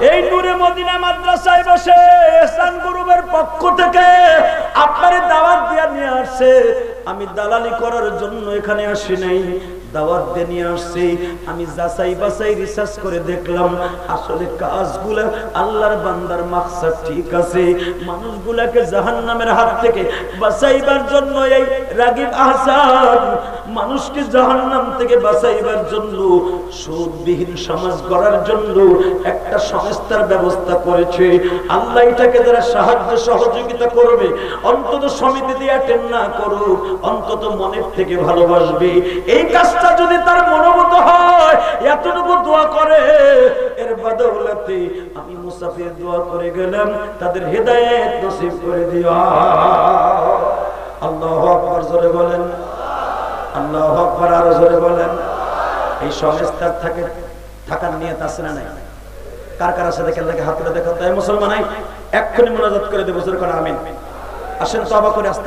এই নূরে মদিনা মাদ্রাসায় বসে ইহসান গ্রুপের পক্ষ থেকে আপনারে দাওয়াত দিয়ে নিয়ে আসছে। আমি দালালি করার জন্য এখানে আসি নাই, দাওয়াত দিয়ে নিয়ে আসছি। আমি যাচাই বাছাই রিসার্চ করে দেখলাম আসলে কাজগুলো আল্লাহর বান্দার মাকসাদ ঠিক আছে। মানুষগুলাকে জাহান্নামের হাত থেকে বাঁচাইবার জন্য এই রাগিব আহসান মানুষকে জাহান্নাম থেকে বাঁচাইবার জন্য, সুদবিহীন সমাজ গড়ার জন্য একটা সংস্থার ব্যবস্থা করেছে। আল্লাহ এটাকে যারা সাহায্য সহযোগিতা করবে, অন্তত সমিতি দিয়ে অ্যাটেন্ড না করুক, অন্তত মনের থেকে ভালোবাসবে। এই কাজটা যদি তার মনোভূত হয়, এতটুকু দোয়া করে, এর বদৌলতে আমি মুসাফির দোয়া করে গেলাম, তাদের হেদায়েত নসিব করে দিও। আল্লাহু আকবার, জোরে বলেন আল্লাহু আকবার, আরো জোরে বলেন। এই সংস্থার থাকার নিয়ত আছে না নাই? কার কার আছে দেখেন, হাত তুলে দেখেন। তাই মুসলমান এক্ষুনি মুনাজাত করে দেবো, জোরে করে আমিন। আসেন তওবা করে আস্তে